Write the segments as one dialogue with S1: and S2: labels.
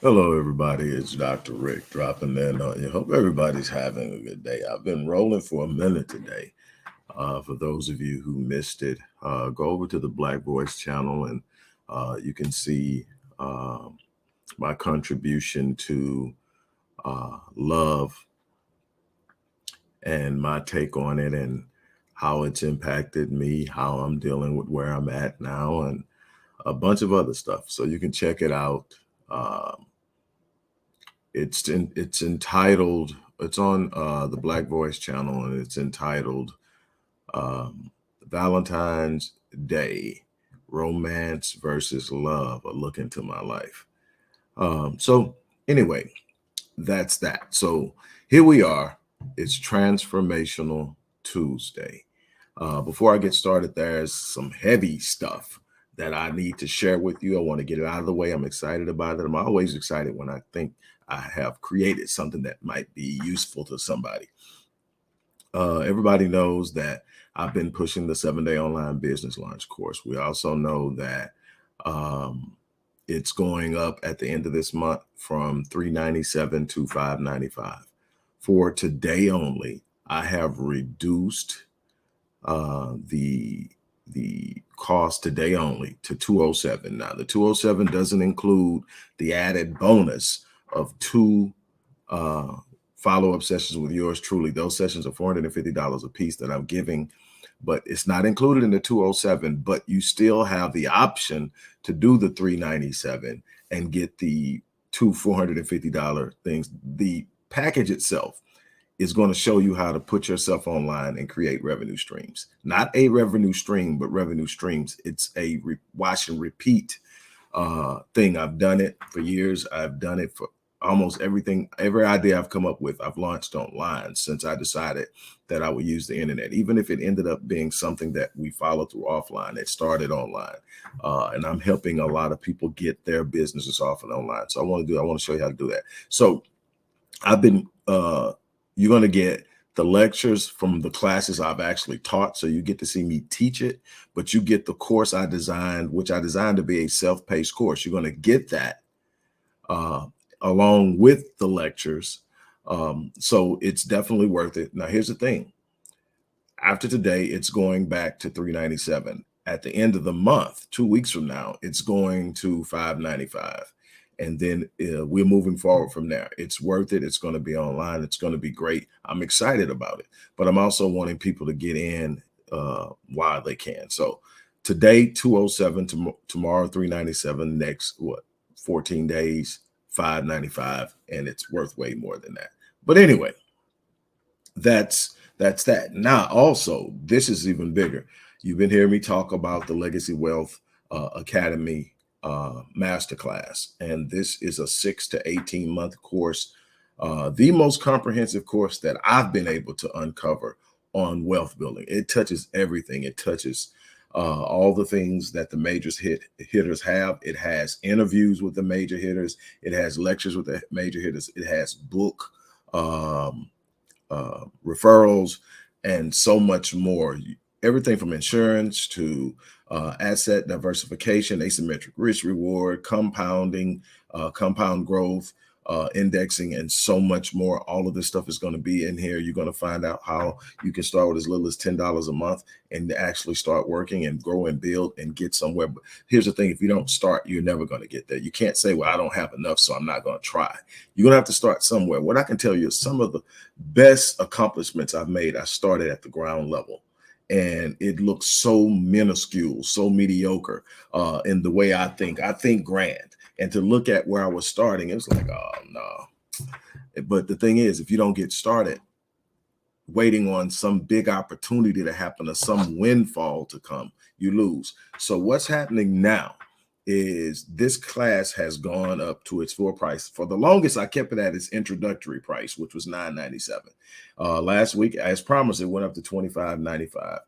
S1: Hello, everybody. It's Dr. Rick dropping in on you. Hope everybody's having a good day. I've been rolling for a minute today. For those of you who missed it, go over to the Black Voice channel and you can see my contribution to love and my take on it and how it's impacted me, how I'm dealing with where I'm at now, and a bunch of other stuff. So you can check it out. Um, it's entitled. It's on the Black Voice channel, and it's entitled um, "Valentine's Day: Romance versus Love: A Look into My Life." So anyway, that's that. So here we are. It's Transformational Tuesday. Before I get started, there's some heavy stuff that I need to share with you. I want to get it out of the way. I'm excited about it. I'm always excited when I think I have created something that might be useful to somebody. Everybody knows that I've been pushing the 7-day online business launch course. We also know that um, it's going up at the end of this month from $397 to $595. For today only, I have reduced the cost today only to 207. Now the 207 doesn't include the added bonus of two uh, follow-up sessions with yours truly. Those sessions are $450 a piece that I'm giving, but it's not included in the 207. But you still have the option to do the 397 and get the two $450 things. The package itself is going to show you how to put yourself online and create revenue streams. Not a revenue stream, but revenue streams. It's a watch and repeat thing. I've done it for years. I've done it for almost everything. Every idea I've come up with, I've launched online since I decided that I would use the internet. Even if it ended up being something that we follow through offline, it started online. And I'm helping a lot of people get their businesses off and online. So I want to show you how to do that. So I've been you're going to get the lectures from the classes I've actually taught. So you get to see me teach it, but you get the course I designed, which I designed to be a self-paced course. You're going to get that uh, along with the lectures. So it's definitely worth it. Now, here's the thing. After today, it's going back to $397. At the end of the month, 2 weeks from now, it's going to $595. And then we're moving forward from there. It's worth it. It's going to be online. It's going to be great. I'm excited about it, but I'm also wanting people to get in while they can. So today, 207, tomorrow, 397, next, 14 days, 595, and it's worth way more than that. But anyway, that's that. Now, also, this is even bigger. You've been hearing me talk about the Legacy Wealth Academy masterclass, and this is a 6 to 18 month course, the most comprehensive course that I've been able to uncover on wealth building. It touches everything. It touches all the things that the hitters have. It has interviews with the major hitters. It has lectures with the major hitters. It has book um, referrals, and so much more. Everything from insurance to asset diversification, asymmetric risk reward, compounding, compound growth, indexing, and so much more. All of this stuff is going to be in here. You're going to find out how you can start with as little as $10 a month and actually start working and grow and build and get somewhere. But here's the thing: if you don't start, you're never going to get there. You can't say, well, I don't have enough, so I'm not going to try. You're going to have to start somewhere. What I can tell you is some of the best accomplishments I've made, I started at the ground level. And it looks so minuscule, so mediocre in the way I think. I think grand. And to look at where I was starting, it was like, oh, no. But the thing is, if you don't get started waiting on some big opportunity to happen or some windfall to come, you lose. So what's happening now is this class has gone up to its full price. For the longest, I kept it at its introductory price, which was $997. Last week, as promised, it went up to $25.95.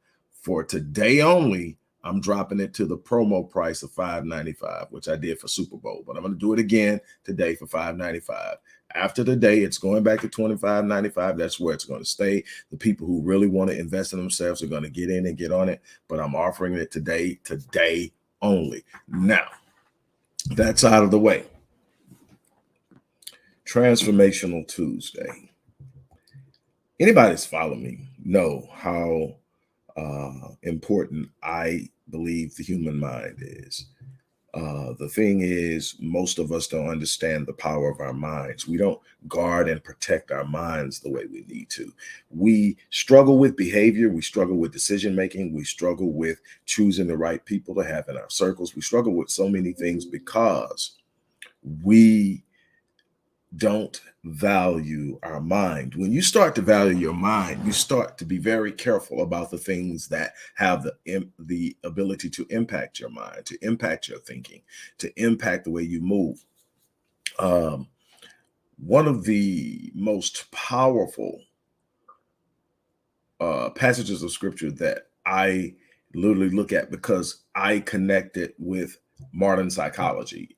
S1: For today only, I'm dropping it to the promo price of $595, which I did for Super Bowl. But I'm going to do it again today for $595. After the day, it's going back to $25.95. That's where it's going to stay. The people who really want to invest in themselves are going to get in and get on it. But I'm offering it today only. Now, that's out of the way. Transformational Tuesday. Anybody that's followed me know how important I believe the human mind is. The thing is, most of us don't understand the power of our minds. We don't guard and protect our minds the way we need to. We struggle with behavior. We struggle with decision making. We struggle with choosing the right people to have in our circles. We struggle with so many things because we don't value our mind. When you start to value your mind, you start to be very careful about the things that have the ability to impact your mind, to impact your thinking, to impact the way you move. Um, One of the most powerful passages of scripture that I literally look at because I connect it with modern psychology.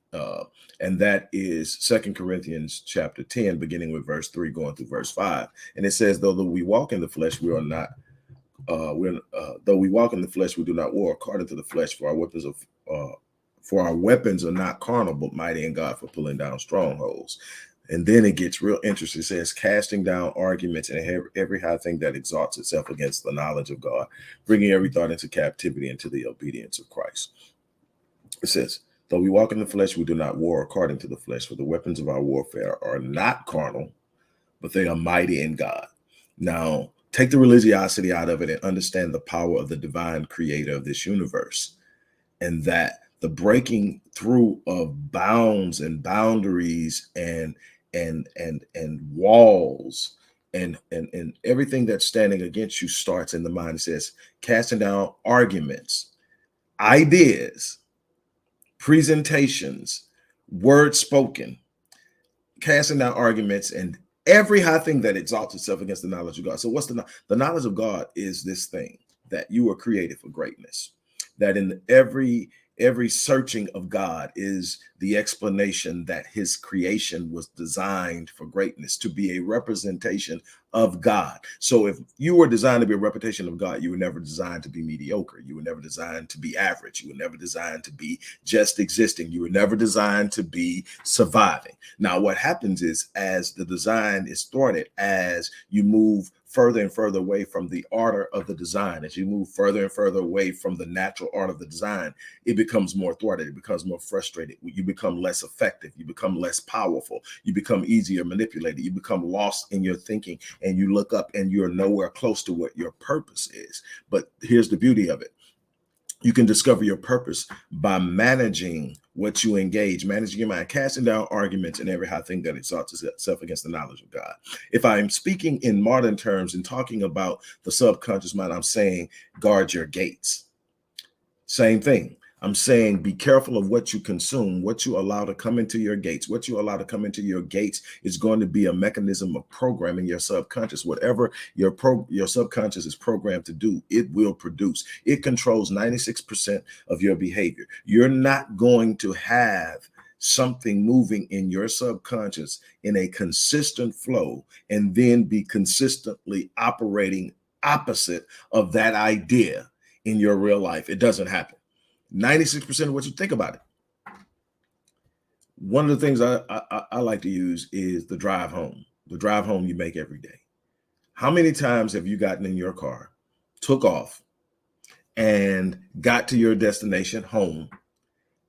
S1: And that is Second Corinthians chapter 10, beginning with verse 3, going through verse 5. And it says, though we walk in the flesh, we are not, though we walk in the flesh, we do not war according to the flesh, for our weapons are not carnal, but mighty in God for pulling down strongholds. And then it gets real interesting. It says, casting down arguments and every high thing that exalts itself against the knowledge of God, bringing every thought into captivity into the obedience of Christ. It says, though we walk in the flesh, we do not war according to the flesh, for the weapons of our warfare are not carnal, but they are mighty in God. Now, take the religiosity out of it and understand the power of the divine creator of this universe, and that the breaking through of bounds and boundaries and walls and everything that's standing against you starts in the mind. It says, casting down arguments, ideas, presentations, words spoken, casting down arguments and every high thing that exalts itself against the knowledge of God. So what's the knowledge of God is this thing that you were created for greatness, that in every searching of God is the explanation that his creation was designed for greatness, to be a representation of God. So if you were designed to be a representation of God, you were never designed to be mediocre. You were never designed to be average. You were never designed to be just existing. You were never designed to be surviving. Now, what happens is, as the design is thwarted, as you move further and further away from the order of the design, as you move further and further away from the natural order of the design, it becomes more thwarted. It becomes more frustrated. You become less effective. You become less powerful. You become easier manipulated. You become lost in your thinking, and you look up and you're nowhere close to what your purpose is. But here's the beauty of it. You can discover your purpose by managing what you engage, managing your mind, casting down arguments and every high thing that exalts itself against the knowledge of God. If I'm speaking in modern terms and talking about the subconscious mind, I'm saying guard your gates. Same thing. I'm saying be careful of what you consume, what you allow to come into your gates. What you allow to come into your gates is going to be a mechanism of programming your subconscious. Whatever your subconscious is programmed to do, it will produce. It controls 96% of your behavior. You're not going to have something moving in your subconscious in a consistent flow and then be consistently operating opposite of that idea in your real life. It doesn't happen. 96% of what you think about it. One of the things I like to use is the drive home. The drive home you make every day. How many times have you gotten in your car, took off, and got to your destination home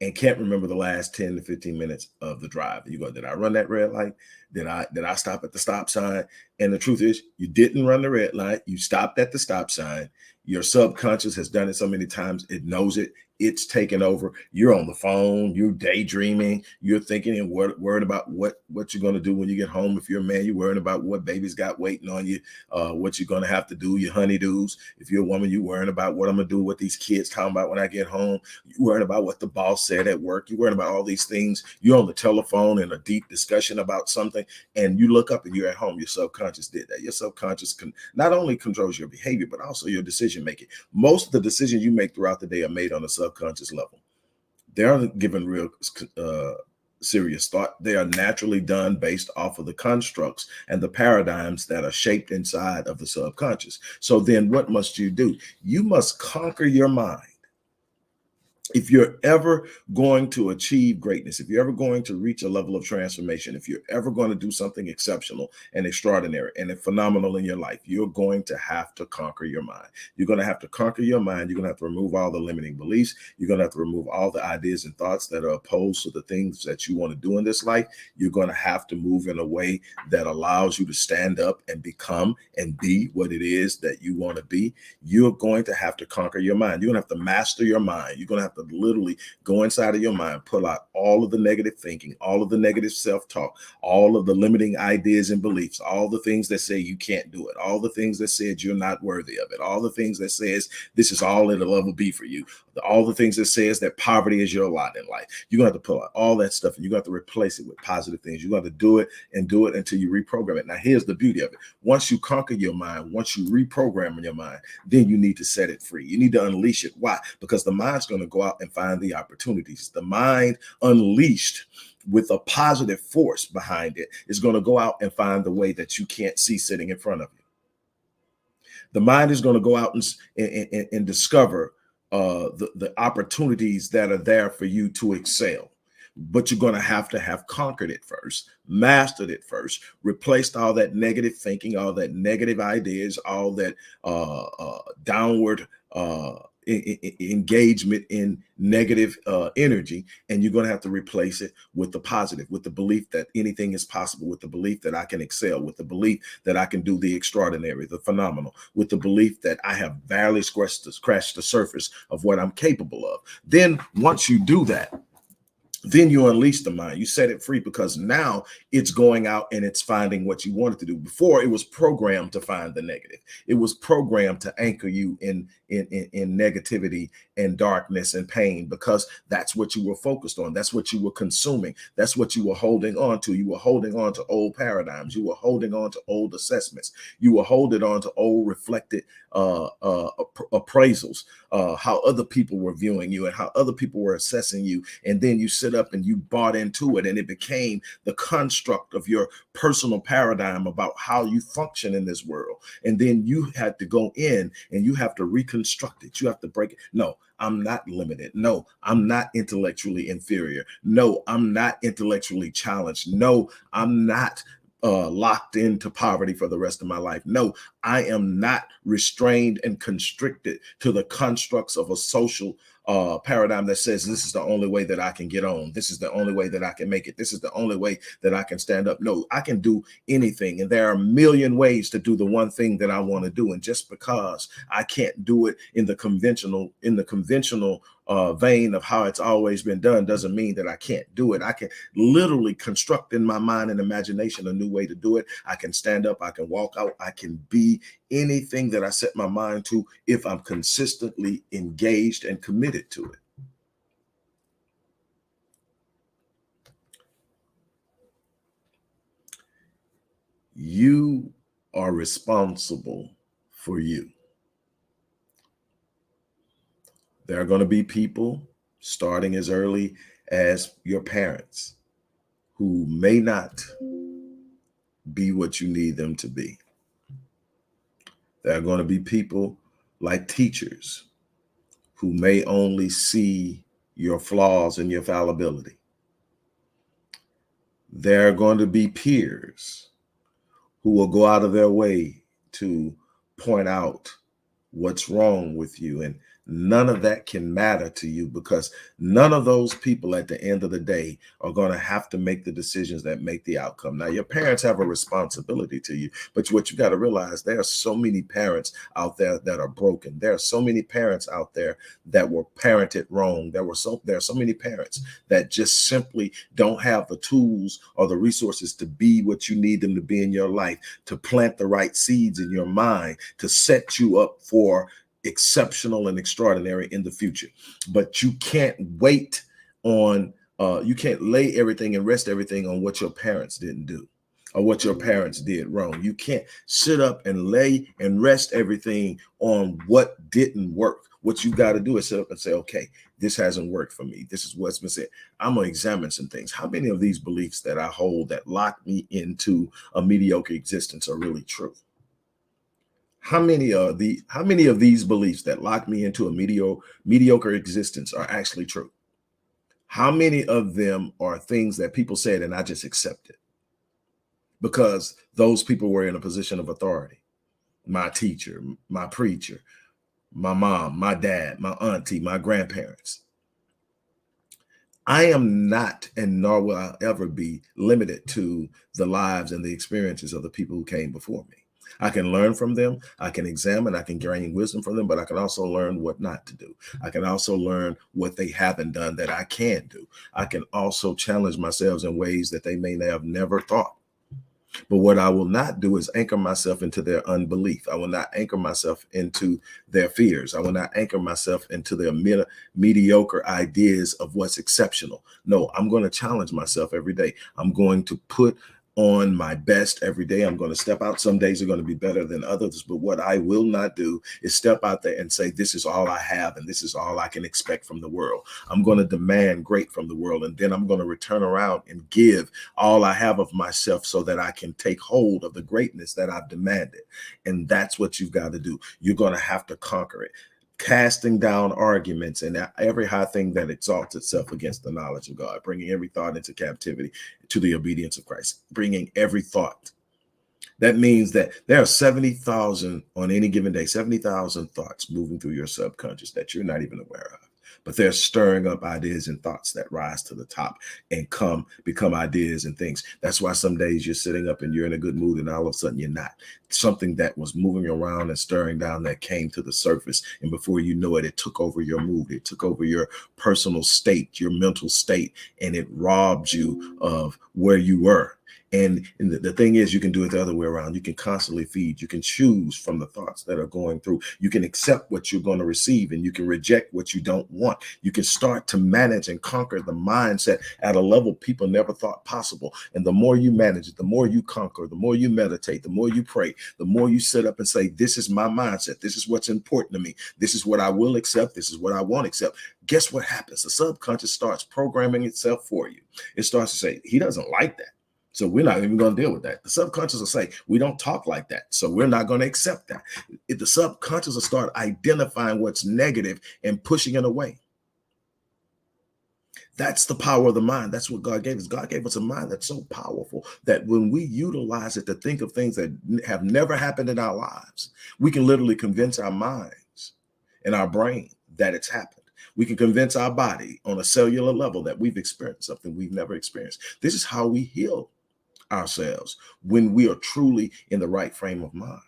S1: and can't remember the last 10 to 15 minutes of the drive? You go, did I run that red light? Did I stop at the stop sign? And the truth is, you didn't run the red light. You stopped at the stop sign. Your subconscious has done it so many times. It knows it. It's taken over. You're on the phone. You're daydreaming. You're thinking and worried about what you're going to do when you get home. If you're a man, you're worrying about what baby's got waiting on you, what you're going to have to do, your honeydews. If you're a woman, you're worrying about what I'm going to do, what these kids talking about when I get home. You're worrying about what the boss said at work. You're worrying about all these things. You're on the telephone in a deep discussion about something, and you look up and you're at home. Your subconscious did that. Your subconscious not only controls your behavior, but also your decision making. Most of the decisions you make throughout the day are made on a subconscious level. They aren't given real serious thought. They are naturally done based off of the constructs and the paradigms that are shaped inside of the subconscious. So then what must you do? You must conquer your mind. If you're ever going to achieve greatness, if you're ever going to reach a level of transformation, if you're ever going to do something exceptional and extraordinary and phenomenal in your life, you're going to have to conquer your mind. You're going to have to conquer your mind. You're going to have to remove all the limiting beliefs. You're going to have to remove all the ideas and thoughts that are opposed to the things that you want to do in this life. You're going to have to move in a way that allows you to stand up and become and be what it is that you want to be. You're going to have to conquer your mind. You're going to have to master your mind. You're going to have to literally go inside of your mind, pull out all of the negative thinking, all of the negative self-talk, all of the limiting ideas and beliefs, all the things that say you can't do it, all the things that said you're not worthy of it, all the things that says this is all it'll ever be for you, all the things that says that poverty is your lot in life. You're going to have to pull out all that stuff and you're going to have to replace it with positive things. You're going to do it and do it until you reprogram it. Now, here's the beauty of it. Once you conquer your mind, once you reprogram in your mind, then you need to set it free. You need to unleash it. Why? Because the mind's going to go out and find the opportunities. The mind unleashed with a positive force behind it is going to go out and find the way that you can't see sitting in front of you. The mind is going to go out and discover the opportunities that are there for you to excel. But you're going to have conquered it first, mastered it first, replaced all that negative thinking, all that negative ideas, all that downward engagement in negative energy, and you're going to have to replace it with the positive, with the belief that anything is possible, with the belief that I can excel, with the belief that I can do the extraordinary, the phenomenal, with the belief that I have barely scratched the surface of what I'm capable of. Then once you do that, then you unleash the mind. You set it free because now it's going out and it's finding what you wanted to do. Before, it was programmed to find the negative. It was programmed to anchor you in negativity and darkness and pain because that's what you were focused on. That's what you were consuming. That's what you were holding on to. You were holding on to old paradigms. You were holding on to old assessments. You were holding on to old reflected appraisals, how other people were viewing you and how other people were assessing you. And then you sit up and you bought into it and it became the construct of your personal paradigm about how you function in this world. And then you had to go in and you have to reconstruct it. You have to break it. No, I'm not limited. No, I'm not intellectually inferior. No, I'm not intellectually challenged. No, I'm not locked into poverty for the rest of my life. No, I am not restrained and constricted to the constructs of a social paradigm that says this is the only way that I can get on. This is the only way that I can make it. This is the only way that I can stand up. No, I can do anything. And there are a million ways to do the one thing that I want to do. And just because I can't do it in the conventional vein of how it's always been done doesn't mean that I can't do it. I can literally construct in my mind and imagination a new way to do it. I can stand up, I can walk out, I can be anything that I set my mind to if I'm consistently engaged and committed to it. You are responsible for you. There are going to be people starting as early as your parents who may not be what you need them to be. There are going to be people like teachers who may only see your flaws and your fallibility. There are going to be peers who will go out of their way to point out what's wrong with you. And none of that can matter to you because none of those people at the end of the day are going to have to make the decisions that make the outcome. Now, your parents have a responsibility to you, but what you got to realize, there are so many parents out there that are broken. There are so many parents out there that were parented wrong. There are so many parents that just simply don't have the tools or the resources to be what you need them to be in your life, to plant the right seeds in your mind, to set you up for exceptional and extraordinary in the future. But you can't wait on, you can't lay everything and rest everything on what your parents didn't do or what your parents did wrong. You can't sit up and lay and rest everything on what didn't work. What you got to do is sit up and say, okay, this hasn't worked for me. This is what's been said. I'm going to examine some things. How many of these beliefs that I hold that lock me into a mediocre existence are really true? How many of these beliefs that lock me into a mediocre existence are actually true? How many of them are things that people said and I just accepted because those people were in a position of authority? My teacher, my preacher, my mom, my dad, my auntie, my grandparents. I am not, and nor will I ever be, limited to the lives and the experiences of the people who came before me. I can learn from them, I can examine, I can gain wisdom from them, but I can also learn what not to do. I can also learn what they haven't done that I can do. I can also challenge myself in ways that they may have never thought. But what I will not do is anchor myself into their unbelief. I will not anchor myself into their fears. I will not anchor myself into their mediocre ideas of what's exceptional. No, I'm going to challenge myself every day. I'm going to put on my best every day. I'm going to step out. Some days are going to be better than others. But what I will not do is step out there and say, this is all I have and this is all I can expect from the world. I'm going to demand great from the world. And then I'm going to return around and give all I have of myself so that I can take hold of the greatness that I've demanded. And that's what you've got to do. You're going to have to conquer it. Casting down arguments and every high thing that exalts itself against the knowledge of God, bringing every thought into captivity to the obedience of Christ, bringing every thought. That means that there are 70,000 on any given day, 70,000 thoughts moving through your subconscious that you're not even aware of. But they're stirring up ideas and thoughts that rise to the top and become ideas and things. That's why some days you're sitting up and you're in a good mood and all of a sudden you're not. Something that was moving around and stirring down that came to the surface. And before you know it, it took over your mood. It took over your personal state, your mental state, and it robbed you of where you were. And the thing is, you can do it the other way around. You can constantly feed. You can choose from the thoughts that are going through. You can accept what you're going to receive and you can reject what you don't want. You can start to manage and conquer the mindset at a level people never thought possible. And the more you manage it, the more you conquer, the more you meditate, the more you pray, the more you sit up and say, this is my mindset. This is what's important to me. This is what I will accept. This is what I won't accept. Guess what happens? The subconscious starts programming itself for you. It starts to say, he doesn't like that. So we're not even going to deal with that. The subconscious will say, we don't talk like that. So we're not going to accept that. If the subconscious will start identifying what's negative and pushing it away. That's the power of the mind. That's what God gave us. God gave us a mind that's so powerful that when we utilize it to think of things that have never happened in our lives, we can literally convince our minds and our brain that it's happened. We can convince our body on a cellular level that we've experienced something we've never experienced. This is how we heal ourselves when we are truly in the right frame of mind.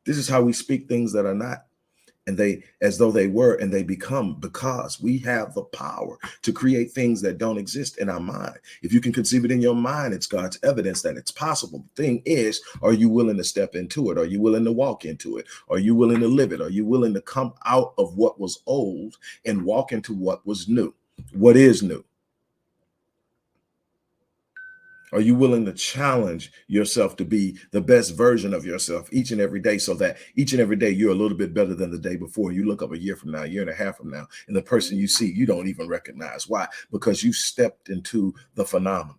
S1: This is how we speak things that are not and they as though they were and they become, because we have the power to create things that don't exist in our mind. If you can conceive it in your mind, it's God's evidence that it's possible. The thing is, are you willing to step into it? Are you willing to walk into it? Are you willing to live it? Are you willing to come out of what was old and walk into what was new? What is new? Are you willing to challenge yourself to be the best version of yourself each and every day so that each and every day you're a little bit better than the day before? You look up a year from now, a year and a half from now, and the person you see, you don't even recognize. Why? Because you stepped into the phenomenal.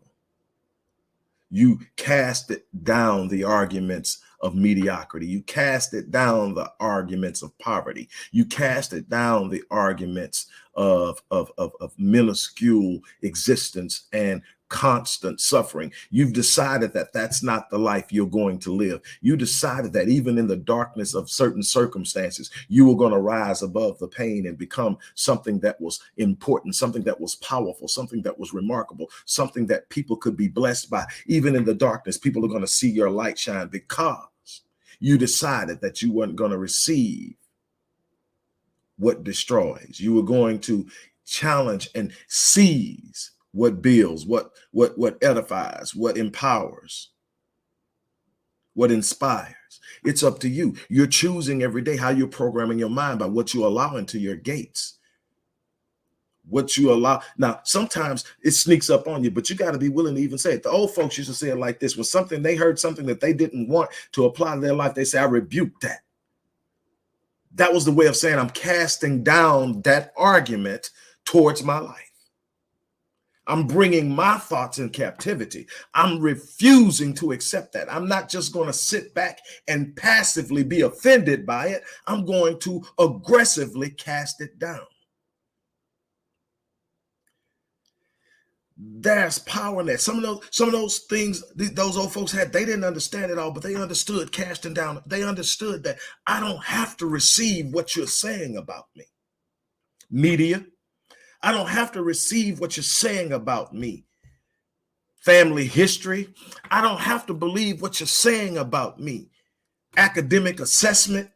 S1: You casted down the arguments of mediocrity. You casted down the arguments of poverty. You casted down the arguments of minuscule existence and constant suffering. You've decided that that's not the life you're going to live. You decided that even in the darkness of certain circumstances, you were going to rise above the pain and become something that was important, something that was powerful, something that was remarkable, something that people could be blessed by. Even in the darkness, people are going to see your light shine because you decided that you weren't going to receive what destroys. You were going to challenge and seize what builds, what edifies, what empowers, what inspires. It's up to you. You're choosing every day how you're programming your mind by what you allow into your gates. What you allow. Now, sometimes it sneaks up on you, but you got to be willing to even say it. The old folks used to say it like this: when something they heard something that they didn't want to apply to their life, they say, I rebuke that. That was the way of saying I'm casting down that argument towards my life. I'm bringing my thoughts in captivity. I'm refusing to accept that. I'm not just going to sit back and passively be offended by it. I'm going to aggressively cast it down. There's power in that. Some of those things those old folks had, they didn't understand it all, but they understood casting down. They understood that I don't have to receive what you're saying about me. Media, I don't have to receive what you're saying about me. Family history, I don't have to believe what you're saying about me. Academic assessment,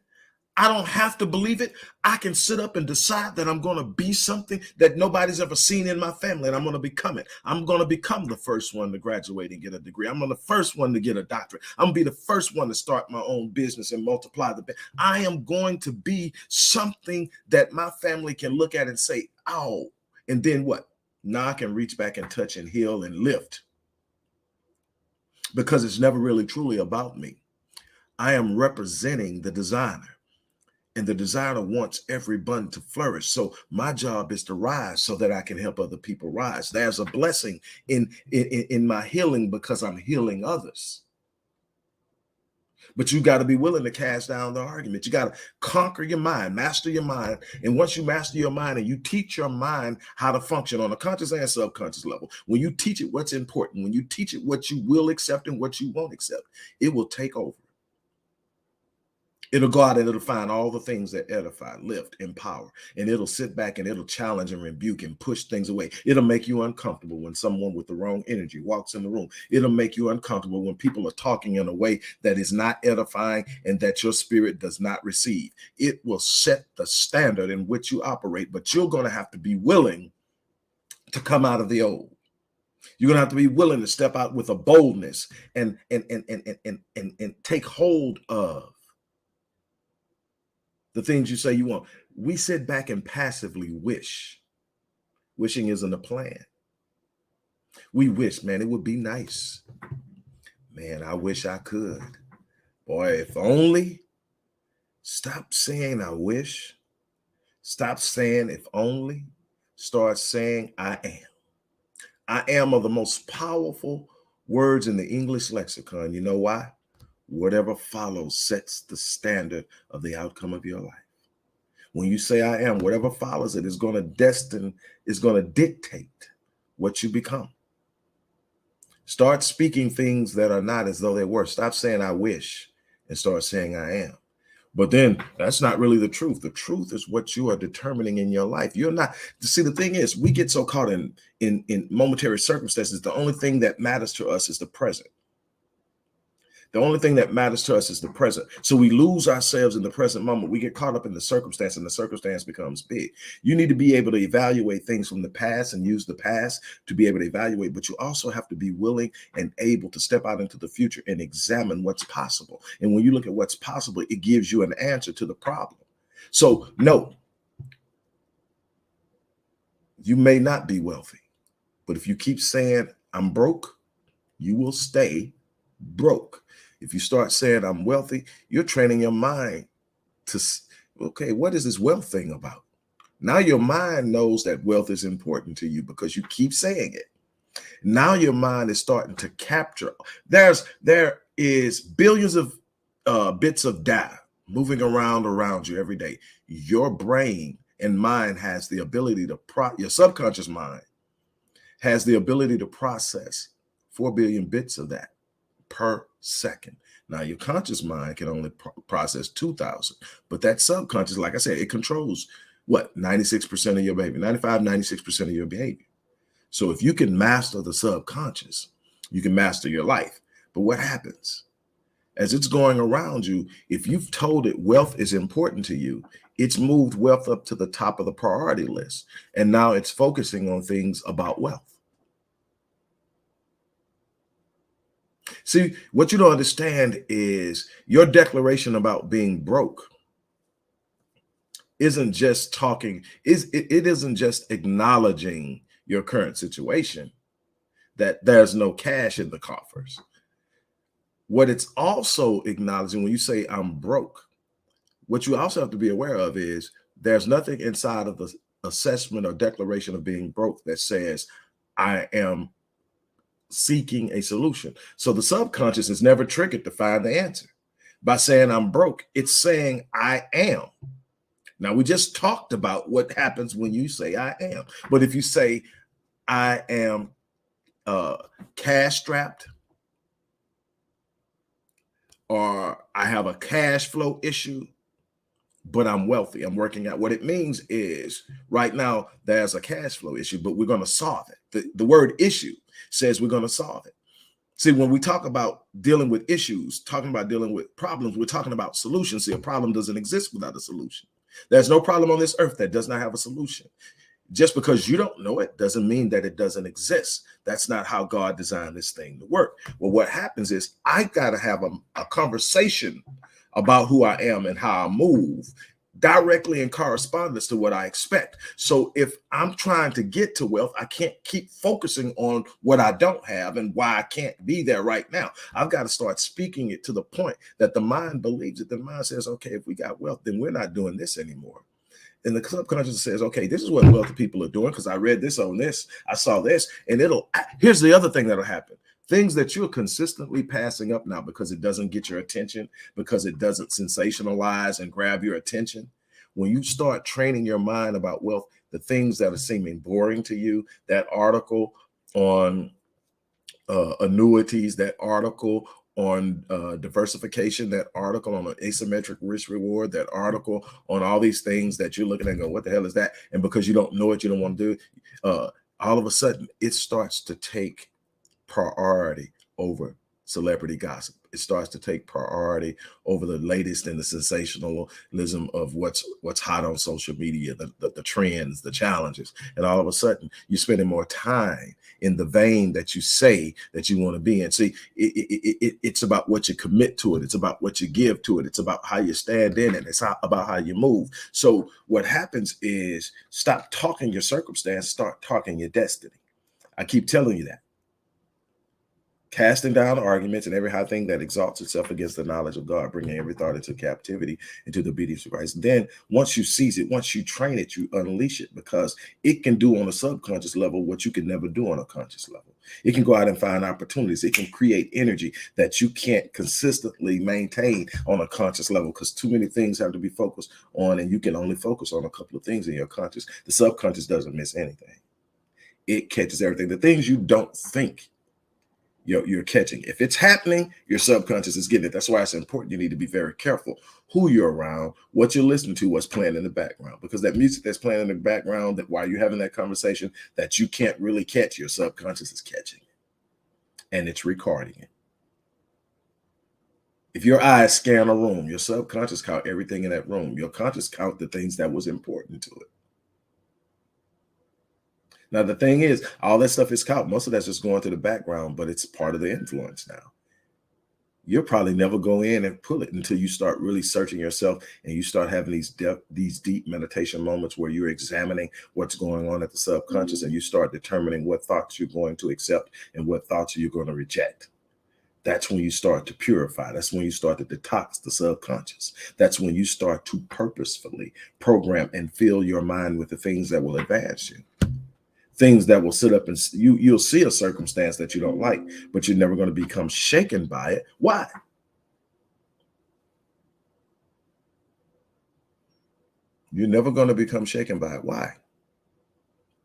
S1: I don't have to believe it. I can sit up and decide that I'm going to be something that nobody's ever seen in my family, and I'm going to become it. I'm going to become the first one to graduate and get a degree. I'm the first one to get a doctorate. I'm going to be the first one to start my own business and multiply the business. I am going to be something that my family can look at and say, "Oh," and then what? Now I can reach back and touch and heal and lift, because it's never really truly about me. I am representing the designer. And the designer wants every button to flourish. So my job is to rise so that I can help other people rise. There's a blessing in my healing because I'm healing others. But you got to be willing to cast down the argument. You got to conquer your mind, master your mind. And once you master your mind and you teach your mind how to function on a conscious and subconscious level, when you teach it what's important, when you teach it what you will accept and what you won't accept, it will take over. It'll go out and it'll find all the things that edify, lift, empower, and it'll sit back and it'll challenge and rebuke and push things away. It'll make you uncomfortable when someone with the wrong energy walks in the room. It'll make you uncomfortable when people are talking in a way that is not edifying and that your spirit does not receive. It will set the standard in which you operate, but you're going to have to be willing to come out of the old. You're going to have to be willing to step out with a boldness and take hold of the things you say you want. We sit back and passively wish. Wishing isn't a plan. We wish, man, it would be nice. Man, I wish I could. Boy, if only. Stop saying I wish. Stop saying if only. Start saying I am. I am are the most powerful words in the English lexicon. You know why? Whatever follows sets the standard of the outcome of your life. When you say I am, whatever follows it is going to dictate what you become. Start speaking things that are not as though they were. Stop saying I wish and start saying I am. But then that's not really the truth. The truth is what you are determining in your life. You're not. See, the thing is, we get so caught in momentary circumstances. The only thing that matters to us is the present. The only thing that matters to us is the present. So we lose ourselves in the present moment. We get caught up in the circumstance and the circumstance becomes big. You need to be able to evaluate things from the past and use the past to be able to evaluate, but you also have to be willing and able to step out into the future and examine what's possible. And when you look at what's possible, it gives you an answer to the problem. So no, you may not be wealthy, but if you keep saying I'm broke, you will stay broke. If you start saying I'm wealthy, you're training your mind to, okay, what is this wealth thing about? Now your mind knows that wealth is important to you because you keep saying it. Now your mind is starting to capture. There is billions of bits of data moving around you every day. Your brain and mind has the ability to your subconscious mind has the ability to process 4 billion bits of that per second. Now, your conscious mind can only process 2,000, but that subconscious, like I said, it controls what? 96% of your behavior, 95, 96% of your behavior. So if you can master the subconscious, you can master your life. But what happens? As it's going around you, if you've told it wealth is important to you, it's moved wealth up to the top of the priority list. And now it's focusing on things about wealth. See, what you don't understand is your declaration about being broke isn't just talking, it isn't just acknowledging your current situation, that there's no cash in the coffers. What it's also acknowledging when you say I'm broke, what you also have to be aware of is there's nothing inside of the assessment or declaration of being broke that says I am seeking a solution. So the subconscious is never triggered to find the answer. By saying I'm broke, it's saying I am. Now, we just talked about what happens when you say I am. But if you say I am cash strapped, or I have a cash flow issue, but I'm wealthy, I'm working out. What it means is right now there's a cash flow issue, but we're going to solve it. The word issue says we're going to solve it. See, when we talk about dealing with issues, talking about dealing with problems, we're talking about solutions. See, a problem doesn't exist without a solution. There's no problem on this earth that does not have a solution. Just because you don't know it doesn't mean that it doesn't exist. That's not how God designed this thing to work. Well, what happens is I got to have a conversation about who I am and how I move directly in correspondence to what I expect. So if I'm trying to get to wealth, I can't keep focusing on what I don't have and why I can't be there right now. I've got to start speaking it to the point that the mind believes it. The mind says, okay, if we got wealth, then we're not doing this anymore. And the subconscious says, okay, this is what wealthy people are doing because I read this on this, I saw this, and here's the other thing that'll happen. Things that you're consistently passing up now because it doesn't get your attention, because it doesn't sensationalize and grab your attention. When you start training your mind about wealth, the things that are seeming boring to you, that article on annuities, that article on diversification, that article on an asymmetric risk reward, that article on all these things that you're looking at and go, what the hell is that? And because you don't know it, you don't want to do it. All of a sudden, it starts to take priority over celebrity gossip. It starts to take priority over the latest in the sensationalism of what's hot on social media, the trends, the challenges. And all of a sudden, you're spending more time in the vein that you say that you want to be in. See, it's about what you commit to it. It's about what you give to it. It's about how you stand in it. It's about how you move. So what happens is stop talking your circumstance, start talking your destiny. I keep telling you that. Casting down arguments and every high thing that exalts itself against the knowledge of God, bringing every thought into captivity into the obedience of Christ. Then once you seize it, once you train it, you unleash it, because it can do on a subconscious level what you can never do on a conscious level. It can go out and find opportunities. It can create energy that you can't consistently maintain on a conscious level because too many things have to be focused on, and you can only focus on a couple of things in your conscious. The subconscious doesn't miss anything. It catches everything. The things you don't think you're catching. If it's happening, your subconscious is getting it. That's why it's important. You need to be very careful who you're around, what you're listening to, what's playing in the background, because that music that's playing in the background, that while you're having that conversation that you can't really catch, your subconscious is catching it and it's recording it. If your eyes scan a room, your subconscious count everything in that room. Your conscious count the things that was important to it. Now, the thing is, all that stuff is caught. Most of that's just going to the background, but it's part of the influence now. You'll probably never go in and pull it until you start really searching yourself and you start having these deep meditation moments where you're examining what's going on at the subconscious, and you start determining what thoughts you're going to accept and what thoughts you're going to reject. That's when you start to purify. That's when you start to detox the subconscious. That's when you start to purposefully program and fill your mind with the things that will advance you. Things that will sit up and you'll see a circumstance that you don't like, but you're never going to become shaken by it. Why? You're never going to become shaken by it. Why?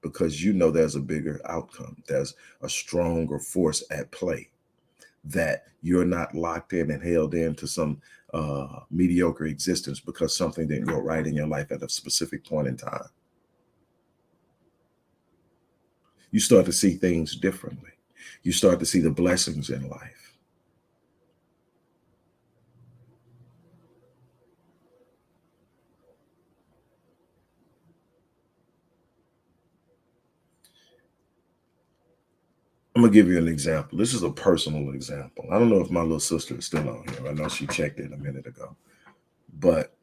S1: Because you know there's a bigger outcome. There's a stronger force at play, that you're not locked in and held into some mediocre existence because something didn't go right in your life at a specific point in time. You start to see things differently. You start to see the blessings in life. I'm going to give you an example. This is a personal example. I don't know if my little sister is still on here. I know she checked in a minute ago. But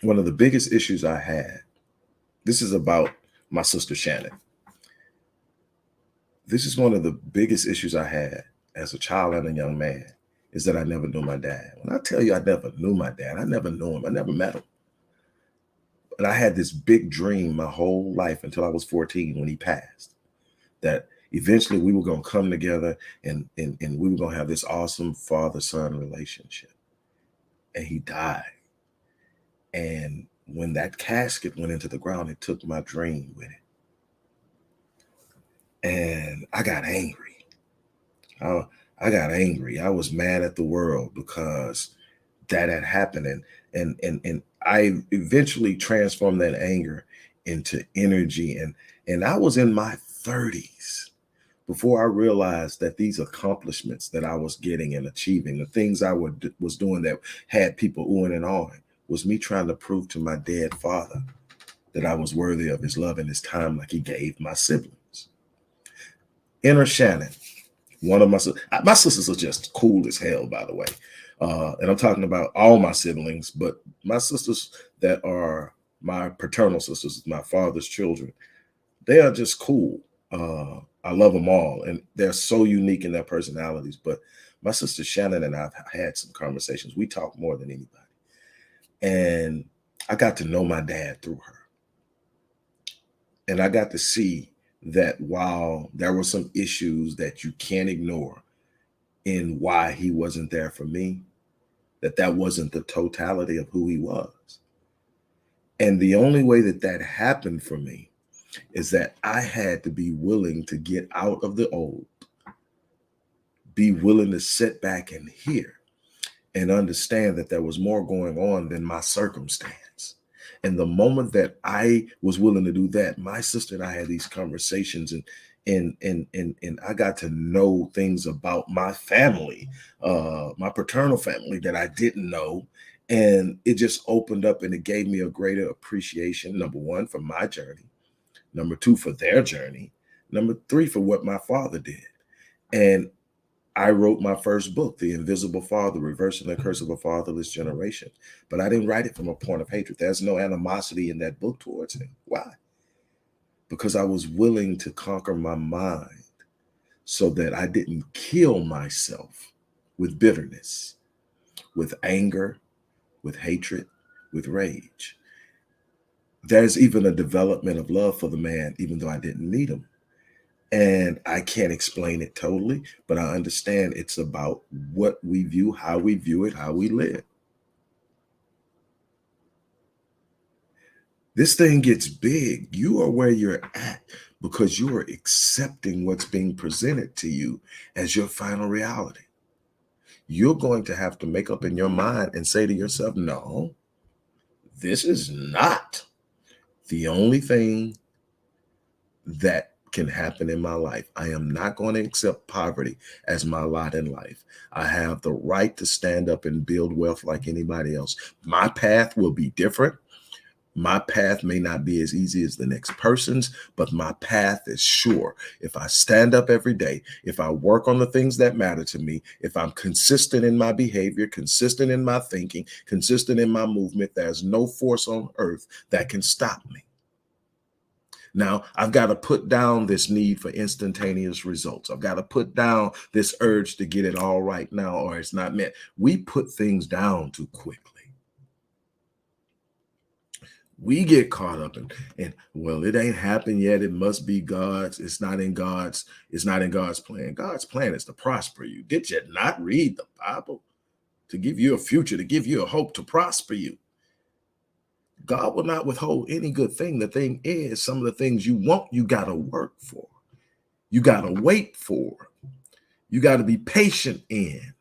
S1: one of the biggest issues I had, this is about my sister Shannon. This is one of the biggest issues I had as a child and a young man, is that I never knew my dad. When I tell you I never knew my dad, I never knew him. I never met him. But I had this big dream my whole life until I was 14 when he passed, that eventually we were going to come together and we were going to have this awesome father-son relationship. And he died. And when that casket went into the ground, it took my dream with it. And I got angry. I got angry. I was mad at the world because that had happened. And I eventually transformed that anger into energy. And I was in my 30s before I realized that these accomplishments that I was getting and achieving, the things I was doing that had people oohing and awing, was me trying to prove to my dead father that I was worthy of his love and his time like he gave my siblings. Enter Shannon, one of my sisters are just cool as hell, by the way. And I'm talking about all my siblings, but my sisters that are my paternal sisters, my father's children, they are just cool. I love them all, and they're so unique in their personalities. But my sister Shannon and I've had some conversations. We talk more than anybody. And I got to know my dad through her. And I got to see that while there were some issues that you can't ignore in why he wasn't there for me, that wasn't the totality of who he was. And the only way that happened for me is that I had to be willing to get out of the old, be willing to sit back and hear and understand that there was more going on than my circumstance. And the moment that I was willing to do that, my sister and I had these conversations, and I got to know things about my family, my paternal family that I didn't know. And it just opened up and it gave me a greater appreciation, number one, for my journey, number two, for their journey, number three, for what my father did. And I wrote my first book, The Invisible Father, Reversing the Curse of a Fatherless Generation. But I didn't write it from a point of hatred. There's no animosity in that book towards him. Why? Because I was willing to conquer my mind so that I didn't kill myself with bitterness, with anger, with hatred, with rage. There's even a development of love for the man, even though I didn't meet him. And I can't explain it totally, but I understand it's about what we view, how we view it, how we live. This thing gets big. You are where you're at because you are accepting what's being presented to you as your final reality. You're going to have to make up in your mind and say to yourself, no, this is not the only thing that can happen in my life. I am not going to accept poverty as my lot in life. I have the right to stand up and build wealth like anybody else. My path will be different. My path may not be as easy as the next person's, but my path is sure. If I stand up every day, if I work on the things that matter to me, if I'm consistent in my behavior, consistent in my thinking, consistent in my movement, there's no force on earth that can stop me. Now, I've got to put down this need for instantaneous results. I've got to put down this urge to get it all right now, or it's not meant. We put things down too quickly. We get caught up in, well, it ain't happened yet. It must be God's. It's not in God's plan. God's plan is to prosper you. Did you not read the Bible? To give you a future, to give you a hope, to prosper you. God will not withhold any good thing. The thing is, some of the things you want, you got to work for. You got to wait for. You got to be patient in.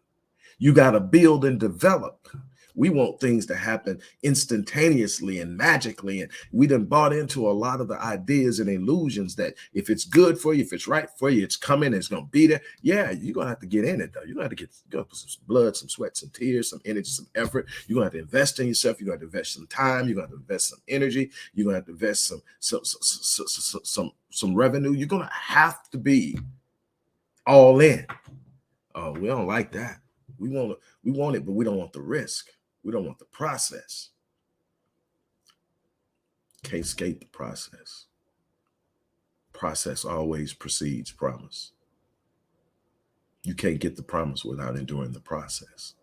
S1: You got to build and develop. We want things to happen instantaneously and magically. And we done bought into a lot of the ideas and illusions that if it's good for you, if it's right for you, it's coming, it's going to be there. Yeah, you're going to have to get in it, though. You're going to have to put some blood, some sweat, some tears, some energy, some effort. You're going to have to invest in yourself. You're going to have to invest some time. You're going to have to invest some energy. You're going to have to invest some revenue. You're going to have to be all in. Oh, we don't like that. We want it, but we don't want the risk. We don't want the process. Can't escape the process. Process always precedes promise. You can't get the promise without enduring the process.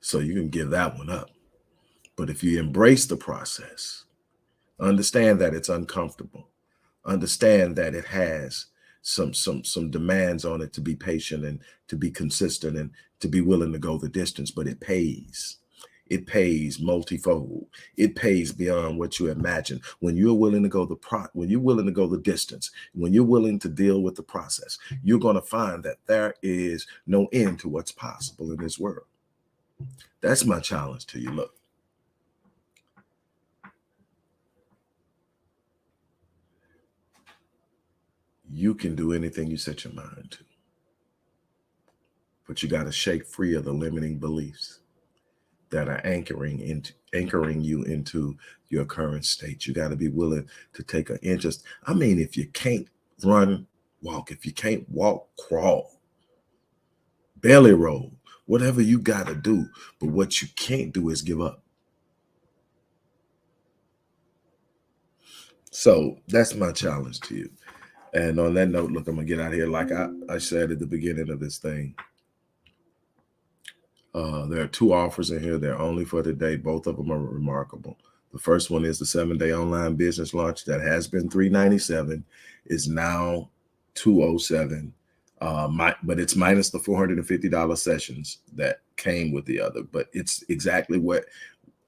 S1: So you can give that one up. But if you embrace the process, understand that it's uncomfortable. Understand that it has some demands on it to be patient and to be consistent and to be willing to go the distance, but it pays. It pays multifold. It pays beyond what you imagine. When you're willing to go when you're willing to go the distance, when you're willing to deal with the process, you're going to find that there is no end to what's possible in this world. That's my challenge to you. Look, you can do anything you set your mind to, but you got to shake free of the limiting beliefs that are anchoring you into your current state. You got to be willing to take an interest. I mean, if you can't run, walk. If you can't walk, crawl, belly roll, whatever you got to do. But what you can't do is give up. So that's my challenge to you. And on that note, look, I'm gonna get out of here. Like I said at the beginning of this thing, there are 2 offers in here. They're only for today. Both of them are remarkable. The first one is the 7-day online business launch that has been $397, is now $207. But it's minus the $450 sessions that came with the other. But it's exactly what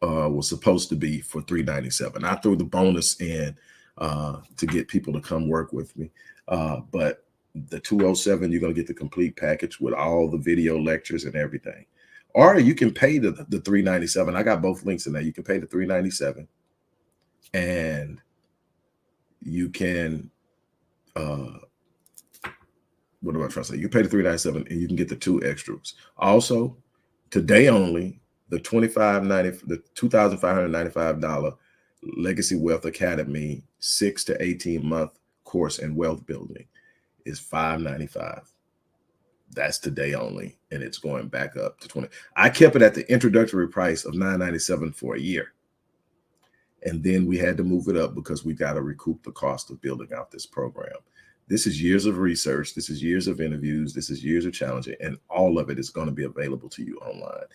S1: was supposed to be for $397. I threw the bonus in to get people to come work with me. But the 207, you're going to get the complete package with all the video lectures and everything. Or you can pay the $397. I got both links in there. You can pay the $397 and you can what am I trying to say? You pay the $397 and you can get the 2 extras. Also, today only, the $2,595 Legacy Wealth Academy 6 to 18 month course in wealth building is $595. That's today only, and it's going back up to $20. I kept it at the introductory price of $997 for a year, and then we had to move it up because we got to recoup the cost of building out this program. This is years of research. This is years of interviews. This is years of challenging, and all of it is going to be available to you online.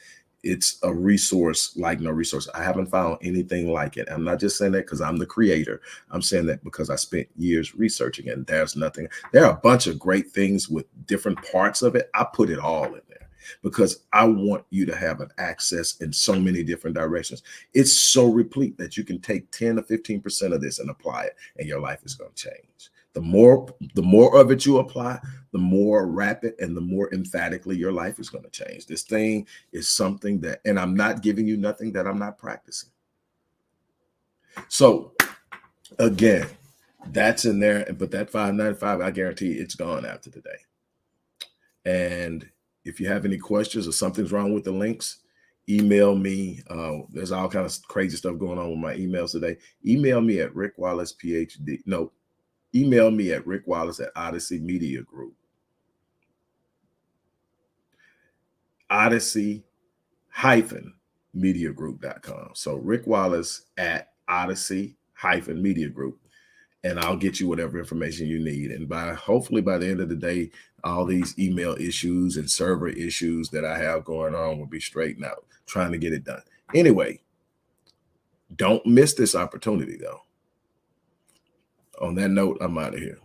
S1: It's a resource like no resource. I haven't found anything like it. I'm not just saying that because I'm the creator. I'm saying that because I spent years researching it, and there's nothing. There are a bunch of great things with different parts of it. I put it all in there because I want you to have an access in so many different directions. It's so replete that you can take 10 to 15% of this and apply it, and your life is going to change. The more of it you apply, the more rapid and the more emphatically your life is going to change. This thing is something that, and I'm not giving you nothing that I'm not practicing. So again, that's in there, but that $595, I guarantee it's gone after today. And if you have any questions or something's wrong with the links, email me. There's all kinds of crazy stuff going on with my emails today. Email me at Rick Wallace, PhD. No. Email me at Rick Wallace at Odyssey Media Group. Odyssey-mediagroup.com. So Rick Wallace at Odyssey-Media Group. And I'll get you whatever information you need. And hopefully by the end of the day, all these email issues and server issues that I have going on will be straightened out, trying to get it done. Anyway, don't miss this opportunity though. On that note, I'm out of here.